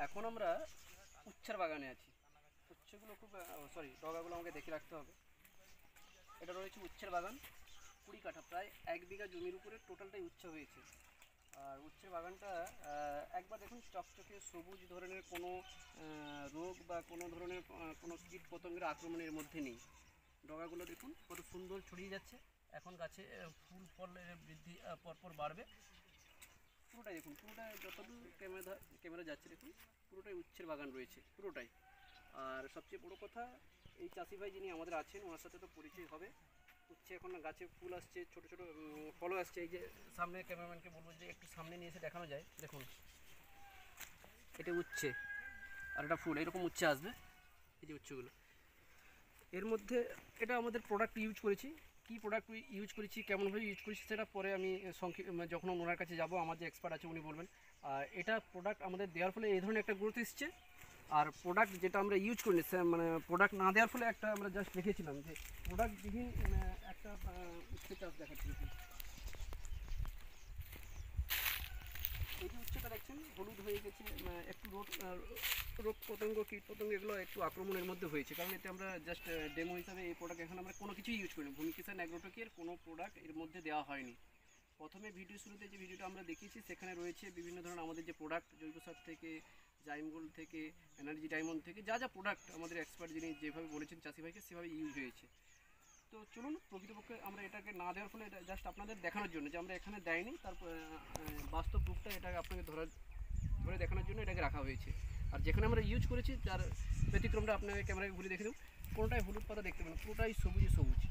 এখন আমরা উচ্ছের বাগানে আছি। উচ্ছেগুলো খুব ডগাগুলো আমাকে দেখে রাখতে হবে। এটা রয়েছে উচ্ছের বাগান, 20 কাঠা, প্রায় 1 বিঘা জমির উপরে টোটালটাই উচ্ছে হয়েছে। আর উচ্ছের বাগানটা একবার দেখুন, চকচকে সবুজ, ধরনের কোনো রোগ বা কোনো ধরনের কোনো কীট পতঙ্গের আক্রমণের মধ্যে নেই। ডগাগুলো দেখুন কত সুন্দর ছড়িয়ে যাচ্ছে। এখন গাছে ফুল ফলের বৃদ্ধি পরপর বাড়বে। পুরোটাই দেখুন, পুরোটাই যতদূর ক্যামেরা যাচ্ছে দেখুন, পুরোটাই উচ্ছের বাগান রয়েছে পুরোটাই। আর সবচেয়ে বড় কথা, এই চাষি ভাই যিনি আমাদের আছেন ওনার সাথে তো পরিচয় হবে। উচ্ছে এখন গাছে ফুল আসছে, ছোট ছোট ফলও আসছে। এই যে সামনে ক্যামেরাম্যানকে বলবো যে একটু সামনে নিয়ে এসে দেখানো যায়। দেখুন, এটা উচ্ছে আর এটা ফুল, এরকম উচ্ছে আসবে। এই যে উচ্ছেগুলো, এর মধ্যে এটা আমাদের প্রোডাক্ট ইউজ করেছি। কি প্রোডাক্ট ইউজ করেছি, কেমনভাবে ইউজ করেছি, সেটা পরে আমি যখন ওনার কাছে যাব, আমার যে এক্সপার্ট আছে উনি বলবেন। আর এটা প্রোডাক্ট আমাদের দেওয়ার ফলে এই ধরনের একটা গ্রোথ এসছে। আর প্রোডাক্ট যেটা আমরা ইউজ করিনি, মানে প্রোডাক্ট না দেওয়ার ফলে একটা আমরা জাস্ট দেখেছিলাম যে প্রোডাক্টবিহীন একটা উচ্ছে চাষ দেখাচ্ছি। এই যে উচ্চটা দেখছেন হলুদ হয়ে গেছে, একটু রোগ পতঙ্গ, কীট পতঙ্গ এগুলো একটু আক্রমণের মধ্যে হয়েছে, কারণ এতে আমরা জাস্ট ডেমো হিসাবে এই প্রোডাক্ট এখন আমরা কোনো কিছুই ইউজ করিনি। ভূমি কিষাণ অ্যাগ্রোটেকের কোনো প্রোডাক্ট এর মধ্যে দেওয়া হয়নি। প্রথমে ভিডিও শুরুতে যে ভিডিওটা আমরা দেখিয়েছি সেখানে রয়েছে বিভিন্ন ধরনের আমাদের যে প্রোডাক্ট, জৈব সার থেকে, জাইমগোল্ড থেকে, এনার্জি ডায়মন্ড থেকে, যা যা প্রোডাক্ট আমাদের এক্সপার্ট যিনি যেভাবে বলেছেন চাষি ভাইকে, সেভাবে ইউজ হয়েছে। তো চলুন, প্রকৃতপক্ষে আমরা এটাকে না দেওয়ার ফলে এটা জাস্ট আপনাদের দেখানোর জন্য যে আমরা এখানে দেয়নি, তারপর বাস্তব রূপটা এটাকে আপনাকে ধরে দেখানোর জন্য এটাকে রাখা হয়েছে। আর যেখানে আমরা ইউজ করেছি তার ব্যতিক্রমটা আপনাকে ক্যামেরায় ঘুরে দেখে দেব। কোনোটাই হলুদ পাতা দেখতে পাবেন, পুরোটাই সবুজে সবুজ।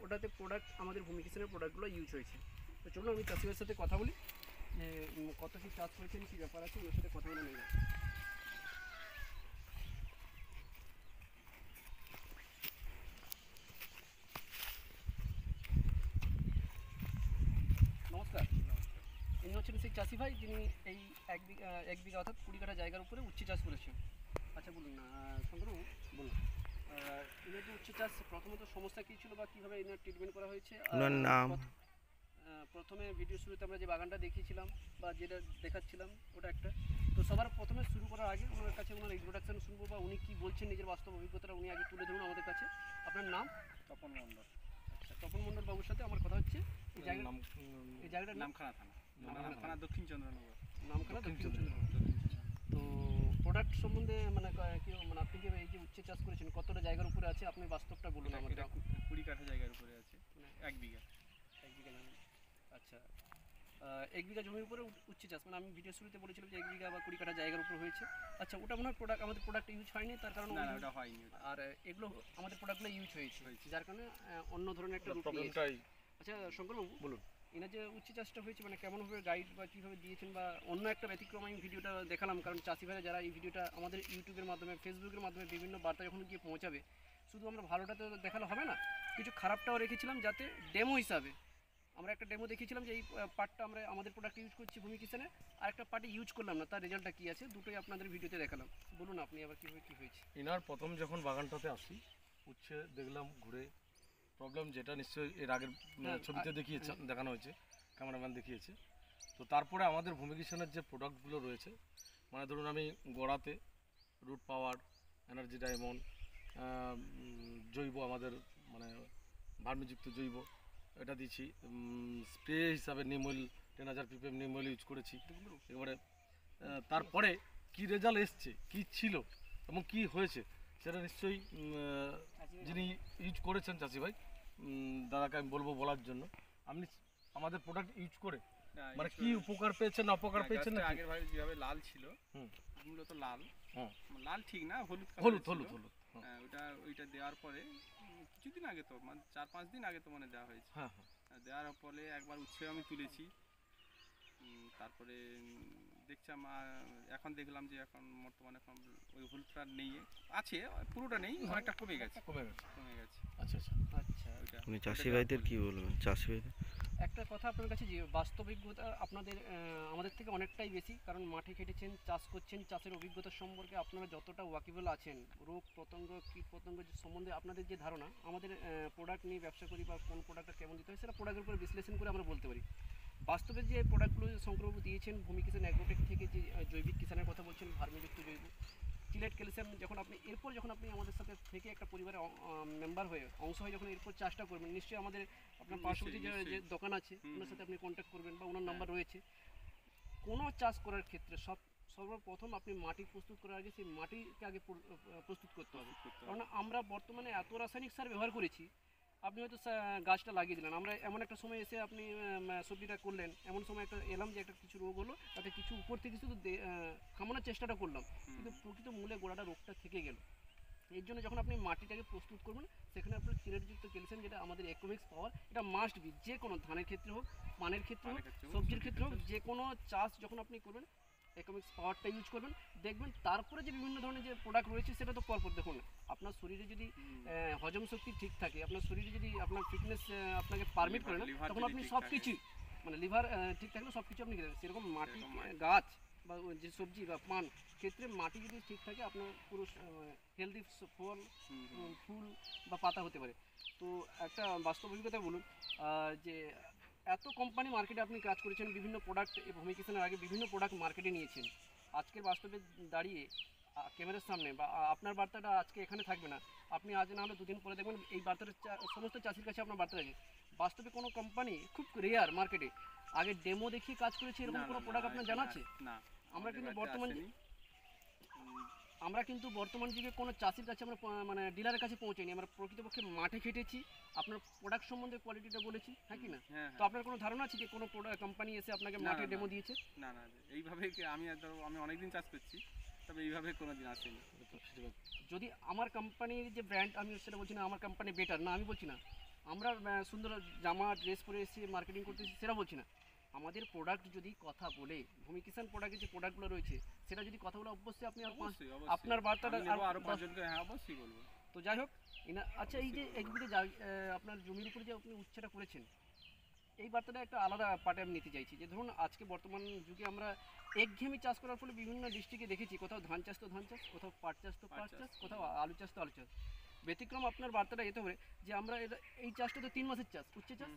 ওটাতে প্রোডাক্ট আমাদের ভূমি কিষাণের প্রোডাক্টগুলো ইউজ হয়েছে। তো চলুন আমি চাষিদের সাথে কথা বলি যে কত কী চাষ করেছেন, কী ব্যাপার আছে, ওনার সাথে কথা বলে নিয়ে যাচ্ছি। নমস্কার। ইনি হচ্ছেন সেই চাষি ভাই যিনি এই এক বিঘা অর্থাৎ 20 কাঠা জায়গার উপরে উচ্ছে চাষ করেছেন। আচ্ছা বলুন না শঙ্করবাবু, বলুন এনার যে উচ্ছে চাষ, প্রথমত সমস্যা কী ছিল বা কীভাবে এনার ট্রিটমেন্ট করা হয়েছে? ওনার নাম? প্রথমে ভিডিও শুরুতে আমরা যে বাগানটা দেখিয়েছিলাম বা যেটা দেখাচ্ছিলাম ওটা একটা। তো সবার প্রথমে শুরু করার আগে ওনার কাছে ওনার ইন্ট্রোডাকশন শুনবো, বা উনি কী বলছেন নিজের বাস্তব অভিজ্ঞতাটা উনি আগে তুলে ধরুন আমাদের কাছে। আপনার নাম? তপন মণ্ডল। আচ্ছা, তপন মণ্ডল বাবুর সাথে আমার কথা হচ্ছে। এই জায়গাটার নাম নামখানা থানা, নামখানা দক্ষিণ চন্দ্রনগর। নামখানা দক্ষিণ চন্দ্রনগর। তো প্রোডাক্ট সম্বন্ধে মানে কি, মানে আপনি যে এই যে উচ্ছে চাষ করেছেন কতটা জায়গার উপরে আছে, আপনি বাস্তবটা বলুন আমাদের। 20 কাঠা জায়গার উপরে আছে, 1 বিঘা। 1 বিঘা জমি। আচ্ছা, 1 বিঘা জমির উপরে উচ্ছে চাষ, মানে আমি ভিডিও শুরুতে বলেছিলাম যে 1 বিঘা বা 20 কাঠা জায়গার উপর হয়েছে। আচ্ছা, ওটা মনে হয় আমাদের প্রোডাক্ট ইউজ হয়নি, তার কারণে না, ওটা হয়নি। আর এগুলো আমাদের প্রোডাক্টগুলো ইউজ হয়েছে, যার কারণে অন্য ধরনের একটা রূপ নিয়েছে। প্রবলেমটাই। আচ্ছা শঙ্করবাবু, বলুন এনার যে উচ্ছে চাষটা হয়েছে মানে কেমনভাবে গাইড বা কীভাবে দিয়েছেন, বা অন্য একটা ব্যতিক্রম আমি ভিডিওটা দেখালাম, কারণ চাষি ভাইরা যারা এই ভিডিওটা আমাদের ইউটিউবের মাধ্যমে, ফেসবুকের মাধ্যমে বিভিন্ন বার্তা যখন গিয়ে পৌঁছাবে, শুধু আমরা ভালোটা তো দেখালে হবে না, কিছু খারাপটাও রেখেছিলাম যাতে ডেমো হিসাবে। আমরা একটা ডেমো দেখিয়েছিলাম যে এই পার্টটা আমরা আমাদের প্রোডাক্ট ইউজ করছি ভূমি কিষাণে, আর একটা পার্টে ইউজ করলাম না, তার রেজাল্টটা কী আছে, দুটোই আপনাদের ভিডিওতে দেখালাম। বলুন আপনি আবার কীভাবে কী হয়েছে। ইনার প্রথম যখন বাগানটাতে আসি, উচ্ছে দেখলাম ঘুরে, প্রবলেম যেটা নিশ্চয়ই এর আগের ছবিতে দেখানো হয়েছে, ক্যামেরাম্যান দেখিয়েছে। তো তারপরে আমাদের ভূমি কিষাণের যে প্রোডাক্টগুলো রয়েছে, মানে ধরুন আমি গোড়াতে রুট পাওয়ার, এনার্জি ডায়মন্ড, জৈব আমাদের মানে ভার্মিযুক্ত জৈব এটা দিচ্ছি, স্প্রে হিসাবে নিমল 10,000 ppm নিমল ইউজ করেছি। এবারে তারপরে কি রেজাল্ট এসছে, কি ছিল এবং কি হয়েছে, সেটা নিশ্চয়ই যিনি ইউজ করেছেন চাষি ভাই দাদাকে আমি বলবো বলার জন্য। আপনি আমাদের প্রোডাক্ট ইউজ করে মানে কি উপকার পেয়েছেন, অপকার পেয়েছেন? না আগের ভাবে যেভাবে লাল ছিল, মূলত লাল, লাল ঠিক না, হলুদ হলুদ হলুদ হলুদ, ওইটা দেওয়ার পরে কিছুদিন আগে তো, মানে 4-5 দিন আগে তো মানে দেওয়া হয়েছে। হ্যাঁ, দেওয়ার ফলে একবার উচ্ছে আমি তুলেছি, তারপরে দেখছিলাম, এখন দেখলাম যে এখন বর্তমানে এখন ওই হলুদটা নেই, আছে পুরোটা নেই, অনেকটা কমে গেছে। আচ্ছা আচ্ছা আচ্ছা, আপনি চাষি ভাইদের কি বলবেন? চাষি ভাইদের একটা কথা আপনার কাছে, যে বাস্তবিকতা আপনাদের আমাদের থেকে অনেকটাই বেশি, কারণ মাঠে খেটেছেন, চাষ করছেন, চাষের অভিজ্ঞতা সম্পর্কে আপনারা যতটা ওয়াকিবল আছেন, রোগ পতঙ্গ, কীট পতঙ্গ সম্বন্ধে আপনাদের যে ধারণা, আমাদের প্রোডাক্ট নিয়ে ব্যবসা করি বা কোন প্রোডাক্টটা কেমন দিতে হয় সেটা প্রোডাক্টের উপরে বিশ্লেষণ করে আমরা বলতে পারি। বাস্তবে যে প্রোডাক্টগুলো শঙ্করবাবু দিয়েছেন ভূমি কিষাণ অ্যাগ্রোটেক থেকে, যে জৈবিক কিষাণের কথা বলছেন, ভার্মিযুক্ত জৈব চিলেট ক্যালসিয়াম, যখন আপনি আমাদের সাথে থেকে একটা পরিবারের মেম্বার হয়ে অংশ হয়ে যখন এরপর চাষটা করবেন, নিশ্চয়ই আমাদের আপনার পার্শ্ববর্তী যে নিশ্চয়ই। দোকান আছে ওনার সাথে আপনি কন্ট্যাক্ট করবেন বা ওনার নাম্বার রয়েছে। কোনো চাষ করার ক্ষেত্রে সর্বপ্রথম আপনি মাটি প্রস্তুত করার আগে সেই মাটিকে আগে প্রস্তুত করতে হবে। কারণ আমরা বর্তমানে এত রাসায়নিক সার ব্যবহার করেছি, আপনি হয়তো গাছটা লাগিয়ে দিলেন, আমরা এমন একটা সময় এসে আপনি সবজিটা করলেন, এমন সময় একটা এলাম যে একটা কিছু রোগ হলো, তাতে কিছু উপর থেকে শুধু খামানোর চেষ্টাটা করলাম, কিন্তু প্রকৃত মূলে গোড়াটা রোগটা থেকে গেল। এর জন্য যখন আপনি মাটিটাকে প্রস্তুত করবেন, সেখানে আপনার চিলেটযুক্ত ক্যালসিয়াম, যেটা আমাদের একোমিক্স পাওয়ার, এটা মাস্ট বি। যে কোনো ধানের ক্ষেত্রে হোক, পানের ক্ষেত্রে হোক, সবজির ক্ষেত্রে হোক, যে কোনো চাষ যখন আপনি করবেন একোমিক্স পাওয়ারটা ইউজ করবেন। দেখবেন তারপরে যে বিভিন্ন ধরনের যে প্রোডাক্ট রয়েছে সেটা তো পরপর দেখুন। আপনার শরীরে যদি হজম শক্তি ঠিক থাকে, আপনার শরীরে যদি আপনার ফিটনেস আপনাকে পারমিট করে না, লিভার তখন যদি আপনি ঠিক সব থাকে। কিছু মানে লিভার ঠিক থাকলে সব কিছু আপনি খেতে, সেরকম মাটি গাছ বা যে সবজি বা পান ক্ষেত্রে মাটি যদি ঠিক থাকে, আপনার পুরো হেলদি ফল ফুল বা পাতা হতে পারে। তো একটা বাস্তব অভিজ্ঞতা বলুন, যে এত কোম্পানি মার্কেটে আপনি কাজ করেছেন, বিভিন্ন প্রোডাক্ট ভূমি কিষাণের আগে বিভিন্ন প্রোডাক্ট মার্কেটে নিয়েছেন, আজকের বাস্তবে দাঁড়িয়ে ক্যামেরার সামনে বা আপনার বার্তাটা আজকে এখানে থাকবে না, আপনি আজ না হলে দুদিন পরে দেখবেন এই বার্তাটা সমস্ত চাষির কাছে আপনার বার্তা আছে। বাস্তবে কোনো কোম্পানি খুব রেয়ার মার্কেটে আগে ডেমো দেখিয়ে কাজ করেছে এরকম কোনো প্রোডাক্ট আপনার জানা আছে? না, আমরা কিন্তু বর্তমান আসেনি। আমরা কিন্তু বর্তমান যুগে কোনো চাষির কাছে আমরা মানে ডিলারের কাছে পৌঁছাইনি, আমরা প্রকৃতপক্ষে মাঠে খেটেছি, আপনার প্রোডাক্ট সম্বন্ধে কোয়ালিটিটা বলেছি, হ্যাঁ কি না? হ্যাঁ, তো আপনার কোনো ধারণা আছে যে কোনো কোম্পানি এসে আপনাকে না, মাঠে না, ডেমো না। দিয়েছে? না না, এইভাবে আমি অনেকদিন চাষ করছি, তবে এইভাবে কোনোদিন আসেনি। যদি আমার কোম্পানির যে ব্র্যান্ড, আমি সেটা বলছি না আমার কোম্পানি বেটার না, আমি বলছি না আমরা সুন্দর জামা ড্রেস পরে এসে মার্কেটিং করতেছি সেটা বলছি না, আমাদের প্রোডাক্ট যদি কথা বলে, ভূমি কিষাণ প্রোডাক্টের যে প্রোডাক্টগুলো রয়েছে সেটা যদি কথা বলে, অবশ্যই আপনি আর অবশ্যই, আপনার বার্তাটা আমি নেবো আর আরো 5 জনকে, হ্যাঁ অবশ্যই বলবো। তো যাই হোক আচ্ছা, এই যে একদিকে আপনার জমির উপরে যে আপনি উচ্ছেটা করেছেন, এই বার্তাটা একটা আলাদা পার্টে আমি নিতে চাইছি। যে ধরুন আজকে বর্তমান যুগে আমরা একঘেয়েমি চাষ করার ফলে বিভিন্ন ডিস্ট্রিক্টে দেখেছি, কোথাও ধান চাষ তো ধান চাষ, কোথাও পাট চাষ তো পাট চাষ, কোথাও আলু চাষ তো আলু চাষ। ব্যতিক্রম আপনার বার্তাটা এতে হবে যে আমরা এই চাষটা তো 3 মাসের চাষ, উচ্ছে চাষ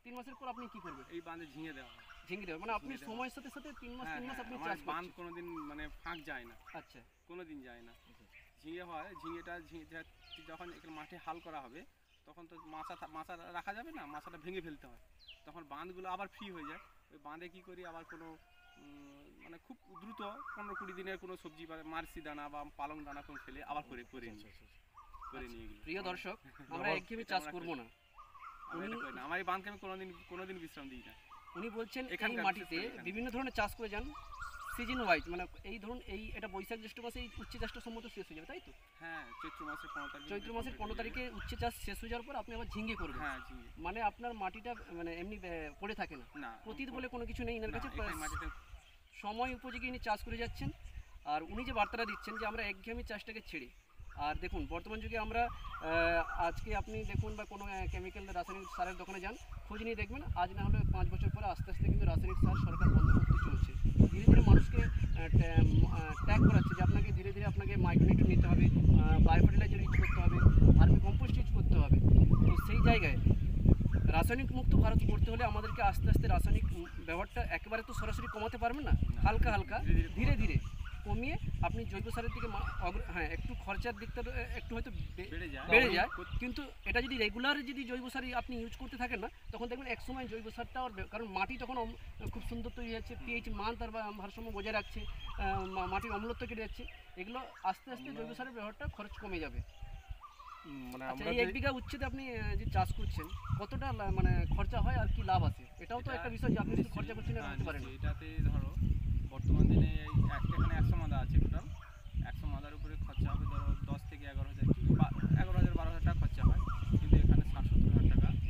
3 মাসের পর আপনি কি করবেন? এই বাঁধে ঝিঙে দেওয়া হয়। ঝিঙে দেবেন, মানে আপনি ঝিঙে দেওয়া। সময়ের সাথে সাথে 3 মাস হ্যাঁ, 3 মাস হ্যাঁ, আপনি আমার চাষ বাঁধ করছেন। কোনোদিন মানে ফাঁক যায় না, আচ্ছা কোনোদিন যায় না। ঝিঙে হয়, যখন এখানে মাঠে হাল করা হবে, তখন তো মাছা রাখা যাবে না, মাছাটা ভেঙে ফেলতে হয়, তখন বাঁধগুলো আবার ফ্রি হয়ে যায়। ওই বাঁধে কী করি, আবার কোনো মানে খুব দ্রুত 15-20 দিনের কোনো সবজি বা মার্সি দানা বা পালং দানা কোনো ফেলে আবার করে নিই, করে নিয়ে এগুলো। প্রিয় দর্শক, আমরা একঘেয়েমি চাষ করবো না। আমি এটা করি না, আমার এই বাঁধকে আমি কোনোদিন বিশ্রাম দিই না। উনি বলছেন এই এখানকার মাটিতে বিশেষ করে এখানে। বিভিন্ন ধরনের চাষ করে যান সিজন ওয়াইজ, মানে এই ধরুন এটা বৈশাখ জ্যৈষ্ঠ মাসে এই উচ্ছে চাষটা সম্ভবত শেষ হয়ে যাবে, তাই তো? হ্যাঁ, চৈত্র মাসের 15 তারিখ। চৈত্র মাসের 15 তারিখে উচ্ছে চাষ শেষ হয়ে যাওয়ার পর আপনি আবার ঝিঙ্গে করবেন। হ্যাঁ, ঝিঙে। মানে আপনার মাটিটা মানে এমনি পড়ে থাকে না, না, পতিত বলে কোনো কিছু নেই এনার কাছে, এখানে মাটিতে সময় উপযোগী ইনি চাষ করে যাচ্ছেন। আর উনি যে বার্তাটা দিচ্ছেন যে আমরা একঘেয়েমি চাষটাকে ছেড়ে, আর দেখুন বর্তমান যুগে আমরা আজকে আপনি দেখুন বা কোনো কেমিক্যাল রাসায়নিক সারের দোকানে যান, খোঁজ নিয়ে দেখবেন, আজ না হলে 5 বছর পরে আস্তে আস্তে কিন্তু রাসায়নিক সার সরকার বন্ধ করতে চলছে। ধীরে ধীরে মানুষকে ট্যাগ করাচ্ছে যে আপনাকে ধীরে ধীরে আপনাকে মাইক্রোনিউট্রিয়েন্ট নিতে হবে, বায়ো ফার্টিলাইজার ইউজ করতে হবে, ভার্মি কম্পোস্ট ইউজ করতে হবে। তো সেই জায়গায় রাসায়নিক মুক্ত ভারত করতে হলে আমাদেরকে আস্তে আস্তে রাসায়নিক ব্যবহারটা একেবারে তো সরাসরি কমাতে পারবেন না, হালকা হালকা ধীরে ধীরে কমিয়ে আপনি জৈব সারের দিকে হ্যাঁ একটু খরচার দিকটা একটু হয়তো বেড়ে যায়, কিন্তু এটা যদি রেগুলার যদি জৈব সার আপনি ইউজ করতে থাকেন না, তখন দেখবেন এক সময় জৈব সারটা কারণ মাটি তখন খুব সুন্দর তৈরি হচ্ছে, পিএইচ মান তার ভারসাম্য বজায় রাখছে, মাটির অম্লত্ব কেটে যাচ্ছে, এগুলো আস্তে আস্তে জৈব সারের ব্যবহারটা খরচ কমে যাবে। মানে আচ্ছা, আমরা এই 1 বিঘা উচ্ছেতে আপনি যে চাষ করছেন কতটা মানে খরচা হয় আর কি লাভ আছে, এটাও তো একটা বিষয় যে আপনি শুধু খরচা করছেন না করতে পারেন। এটাতে ধরো বর্তমান দিনে এখানে 100 মাদা আছে, টোটাল 100 মাদার উপরে খরচা হবে ধরো 10 থেকে 11,000, 11,000-12,000 টাকা খরচা হয়, কিন্তু এখানে 60-70,000 টাকা আসে।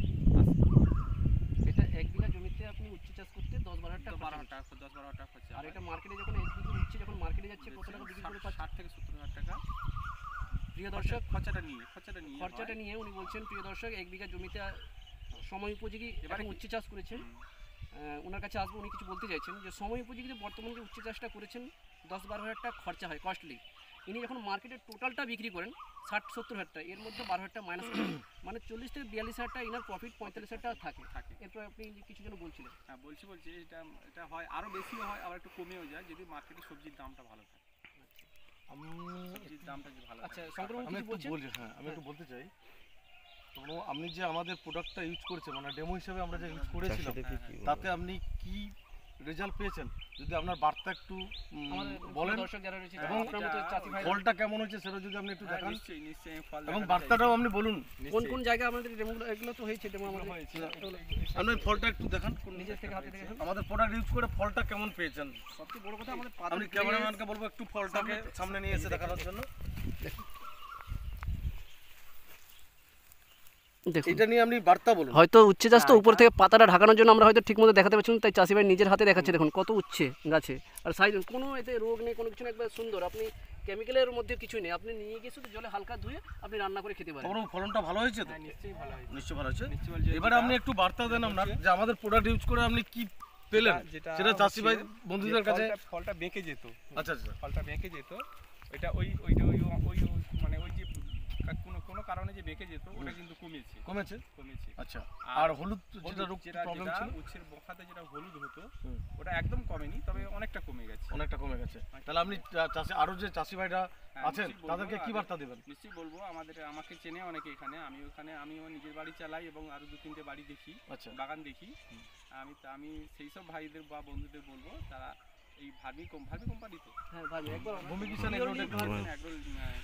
এটা 1 বিঘা জমিতে আপনি উচ্ছে চাষ করতে 10-12 টাকা 10-12,000 টাকা খরচা আর হয়। এটা মার্কেটে যখন 1 বিঘা উচ্ছে যখন মার্কেটে যাচ্ছে কত টাকা বিক্রি করে পাচ্ছে? 60-70,000 টাকা। প্রিয় দর্শক, খরচাটা নিয়ে উনি বলছেন, প্রিয় দর্শক 1 বিঘা জমিতে সময় উপযোগী এবারে এবার উচ্ছে চাষ করেছেন। ওনার কাছে আসবো, উনি কিছু বলতে চাইছেন যে সময় উপযোগী বর্তমানে যে উচ্ছে চাষটা করেছেন 10-12,000 টাকা খরচা হয় কস্টলি, ইনি যখন মার্কেটে টোটালটা বিক্রি করেন 60-70 হাজার টাকা, এর মধ্যে 12 হাজার টাকা মাইনাস করেন, মানে 40 থেকে 42 হাজার টাকা ইনার প্রফিট, 45 হাজার টাকা থাকে। থাকে। এরপর আপনি কিছু জন বলছিলেন। হ্যাঁ বলছি এটা হয় আরও বেশিও হয়, আবার একটু কমেও যায় যদি মার্কেটে সবজির দামটা ভালো থাকে। সবজির দামটা যদি ভালো আচ্ছা থাকে। সংক্রমণ আমি কিছু একটু বলছেন? বলছি, হ্যাঁ আমি একটু বলতে চাই। তো আপনি যে আমাদের প্রোডাক্টটা ইউজ করেছেন, মানে ডেমো হিসেবে আমরা যে ইউজ করেছিলাম, চাষিদেরকে কি তাতে বলবেন? আপনি কি রেজাল্ট পেয়েছেন যদি আপনার বার্তা একটু আমাদের বলেন, দর্শক যারা রয়েছে এবং আপনার মতো চাষি ভাই ফলটা কেমন হয়েছে সেটা যদি আপনি একটু হ্যাঁ, দেখান, নিশ্চয়ই নিশ্চয়ই ফল এবং দেখাতে বার্তাটাও আপনি বলুন। কোন কোন জায়গায় আমাদের ডেমোগুলো এগুলো তো হয়েছে ডেমো আমাদের হয়েছে। আপনি ফলটা একটু দেখান, নিজের থেকে হাতে দেখে আমাদের প্রোডাক্ট ইউজ করে ফলটা কেমন পেয়েছেন। সবচেয়ে বড় কথা আমাদের আপনি ক্যামেরাম্যানকে বলবো একটু ফলটাকে সামনে নিয়ে এসে দেখানোর জন্য। দেখুন এটা নিয়ে আপনি বার্তা বলুন। হয়তো উচ্ছে চাষ তো উপর থেকে পাতাটা ঢাকানোর জন্য আমরা হয়তো ঠিকমতো দেখাতে পারছি না, তাই চাষি ভাই নিজের হাতে দেখাচ্ছে। দেখুন কত উচ্ছে গাছে, আর সাইজ কোনো এতে রোগ নেই, কোনো কিছু না, একবার সুন্দর। আপনি কেমিক্যালের মধ্যে কিছুই নেই, আপনি নিয়ে গিয়ে শুধু জলে হালকা ধুয়ে আপনি রান্না করে খেতে পারেন। তখন ফলনটা ভালো হয়েছে তো? হ্যাঁ নিশ্চয়ই ভালো হয়েছে। নিশ্চয়ই ভালো হয়েছে। নিশ্চয়ই ভালো হয়েছে। এবারে আপনি একটু বার্তা দেন আপনার, যে আমাদের প্রোডাক্ট ইউজ করে আপনি কি পেলেন সেটা চাষি ভাই বন্ধুদের কাছে। ফলটা বেঁকে যেত, আচ্ছা আচ্ছা, ফলটা বেঁকে যেত, ওইটা ওই মানে ওই যে কোনো কারণে যে বেঁকে যেত ওটা কিন্তু কমেছে। কমেছে। আচ্ছা, আর আর হলুদ যেটা রোগ যেটা প্রবলেম ছিল উচ্ছের বখাতে যেটা হলুদ হতো হুম। ওটা একদম কমেনি, তবে অনেকটা কমে গেছে। অনেকটা কমে গেছে। তাহলে আপনি চাষি আরো যে চাষি ভাইরা হ্যাঁ, আছেন নিশ্চয়ই বলবো, তাদেরকে কি বার্তা দেবেন? নিশ্চয়ই বলবো, আমাকে চেনে অনেকে এখানে, আমি আমার নিজের বাড়ি চালাই এবং আরো 2-3টে বাড়ি দেখি, আচ্ছা, বাগান দেখি। আমি সেই সব ভাইদের বা বন্ধুদের বলবো তারা এই ভার্মি কোম্পানি তো হ্যাঁ ভাই একবার ভূমি কিষাণ এগ্রোটেক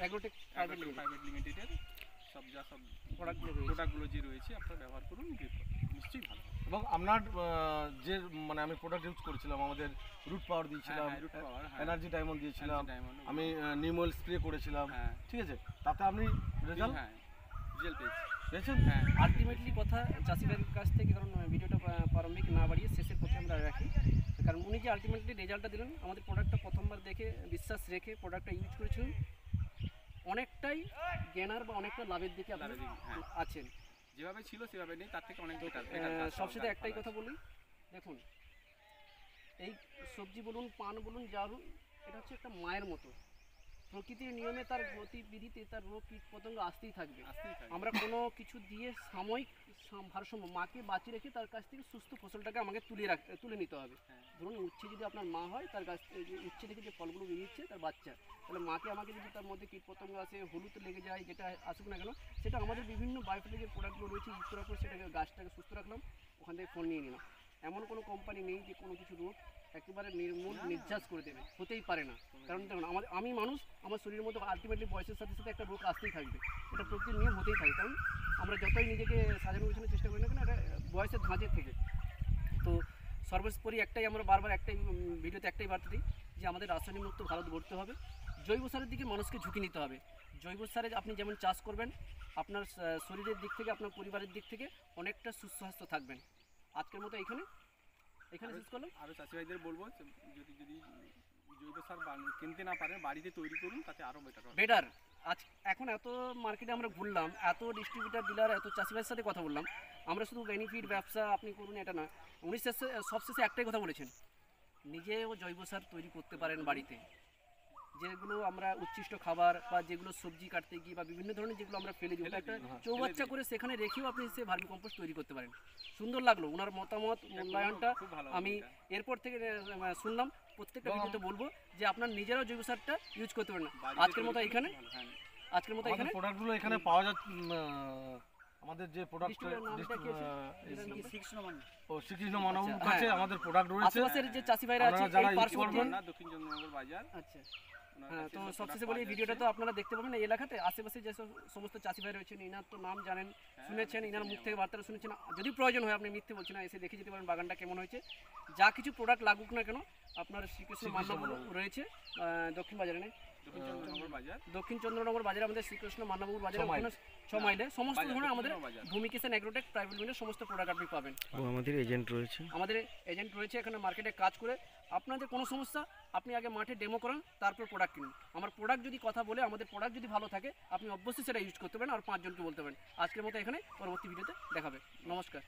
অ্যাগ্রোটেক প্রাইভেট প্রাইভেট লিমিটেডের সব প্রোডাক্টগুলো প্রোডাক্টগুলো যে রয়েছে আপনারা ব্যবহার করুন, নিশ্চয়ই ভালো। এবং আপনার যে মানে আমি প্রোডাক্ট ইউজ করেছিলাম, আমাদের রুট পাওয়ার দিয়েছিলাম, হ্যাঁ, root power, হ্যাঁ। এনার্জি ডায়মন্ড দিয়েছিলাম, Diamond, আমি নিম অয়েল স্প্রে করেছিলাম, হ্যাঁ ঠিক আছে, তাতে আপনি রেজাল্ট হ্যাঁ রেজাল্ট পেয়েছি। পেয়েছেন? হ্যাঁ আলটিমেটলি কথা চাষি ভাইয়ের কাছ থেকে, কারণ ভিডিওটা প্রারম্ভিক না বাড়িয়ে শেষের পথে আমরা রাখি, কারণ উনি যে আলটিমেটলি রেজাল্টটা দিলেন, আমাদের প্রোডাক্টটা প্রথমবার দেখে বিশ্বাস রেখে প্রোডাক্টটা ইউজ করেছিলেন, অনেকটাই জ্ঞানার বা অনেকটা লাভের দিকে আপনারা লাভের দিকে, হ্যাঁ। আছেন। যেভাবে ছিল সেভাবে নেই, তার থেকে অনেক বেটার। সবসাথে একটাই কথা বলি, দেখুন এই সবজি বলুন, পান বলুন, যা বলুন, এটা হচ্ছে একটা মায়ের মতো। প্রকৃতির নিয়মে তার গতিবিধিতে তার রোগ কীট পতঙ্গ আসতেই থাকবে। আমরা কোনো কিছু দিয়ে সাময়িক ভারসাম্য মাকে বাঁচিয়ে রেখে তার কাছ থেকে সুস্থ ফসলটাকে আমাকে তুলে নিতে হবে। হ্যাঁ। ধরুন উচ্ছে যদি আপনার মা হয়, তার গাছ যে উচ্ছে থেকে যে ফলগুলো বেরিয়েছে তার বাচ্চা, তাহলে মাকে আমাকে যদি তার মধ্যে কীট পতঙ্গ আসে, হলুদ লেগে যায়, যেটা আসুক না কেন, সেটা আমাদের বিভিন্ন বায়োফিলিকের প্রোডাক্টগুলো রয়েছে ইউজ করার পর সেটাকে গাছটাকে সুস্থ রাখলাম, ওখান থেকে ফল নিয়ে নিলাম। এমন কোনো কোম্পানি নেই যে কোনো কিছু রোগ একেবারে নির্যাস করে দেবে, হতেই পারে না। কারণ দেখুন আমি মানুষ, আমার শরীরের মধ্যে আলটিমেটলি বয়সের সাথে সাথে একটা রোগ আসতেই থাকবে, এটা প্রকৃতির নিয়ম হতেই থাকে। কারণ আমরা যতই নিজেকে সাজানো গোছানোর চেষ্টা করি না কেন, এটা বয়সের ধাঁচের থেকে। তো সর্বোপরি একটাই আমরা বারবার একটাই ভিডিওতে একটাই বার্তা দিই, যে আমাদের রাসায়নিক মুক্ত ভারত গড়তে হবে, জৈব সারের দিকে মানুষকে ঝুঁকি নিতে হবে। জৈব সারে আপনি যেমন চাষ করবেন, আপনার শরীরের দিক থেকে, আপনার পরিবারের দিক থেকে অনেকটা সুস্বাস্থ্য থাকবেন। আজকের মতো এখানে শেষ করলাম। আরও চাষি ভাইদের বলবো যদি জৈব সার কিনতে না পারেন বাড়িতে তৈরি করুন, তাতে আরও বেটার। এখন এত মার্কেটে আমরা ঘুরলাম, এত ডিস্ট্রিবিউটার ডিলার, এত চাষিবাসের সাথে কথা বললাম, আমরা শুধু বেনিফিট ব্যবসা আপনি করুন এটা না, উনি সবশেষে একটাই কথা বলেছেন, নিজেও জৈব সার তৈরি করতে পারেন বাড়িতে। যেগুলো আমরা উচ্ছিষ্ট খাবার বা যেগুলো সবজি কাটতে গিয়ে বা বিভিন্ন ধরনের যেগুলো আমরা ফেলে দিই, ওটা একটা চৌবাচ্চা করে সেখানে রেখেও আপনি সে ভার্মি কম্পোস্ট তৈরি করতে পারেন। সুন্দর লাগলো ওনার মতামত, মূল্যায়নটা আমি এরপর থেকে শুনলাম। প্রত্যেকটা ভিডিওতে বলবো যে আপনার নিজেরাও জৈব সারটা ইউজ করতে পারেন। আজকের মতো এখানে প্রোডাক্টগুলো এখানে পাওয়া যাচ্ছে। আমাদের যে প্রোডাক্ট শ্রীকৃষ্ণ মানবুর কাছে আমাদের প্রোডাক্ট রয়েছে। আশেপাশের যে চাষি ভাইরা আছে যারা এই পার্শ্ববর্তী দক্ষিণ চন্দ্রনগর বাজার। আচ্ছা হ্যাঁ, তো সবশেষে বলি ভিডিওটা তো আপনারা দেখতে পাবেন এই এলাকাতে আশেপাশে যে সমস্ত চাষি ভাই রয়েছেন, ইনার তো নাম জানেন, শুনেছেন, ইনার মুখ থেকে বার্তাটা শুনেছেন। যদি প্রয়োজন হয় আপনি মিথ্যে বলছেন না, এসে দেখে যেতে পারেন বাগানটা কেমন হয়েছে। যা কিছু প্রোডাক্ট লাগুক না কেন, আপনার শ্রীকৃষ্ণ মান্নাপুর রয়েছে দক্ষিণ বাজারে নেই, দক্ষিণ চন্দ্রনগর বাজারে আমাদের শ্রীকৃষ্ণ মান্নাপুর বাজারে 6 মাইলে সমস্ত ধরনের আমাদের ভূমি কিষাণ এগ্রোটেক প্রাইভেট লিমিটেড সমস্ত প্রোডাক্ট আপনি পাবেন। আমাদের এজেন্ট রয়েছে এখানে মার্কেটে কাজ করে। আপনাদের কোনো সমস্যা আপনি আগে মাঠে ডেমো করান, তারপর প্রোডাক্ট কিনুন। আমার প্রোডাক্ট যদি কথা বলে, আমাদের প্রোডাক্ট যদি ভালো থাকে, আপনি অবশ্যই সেটা ইউজ করতে পারেন আর 5 জনকে বলতে পারেন। আজকের মতো এখানে, পরবর্তী ভিডিওতে দেখাবে। নমস্কার।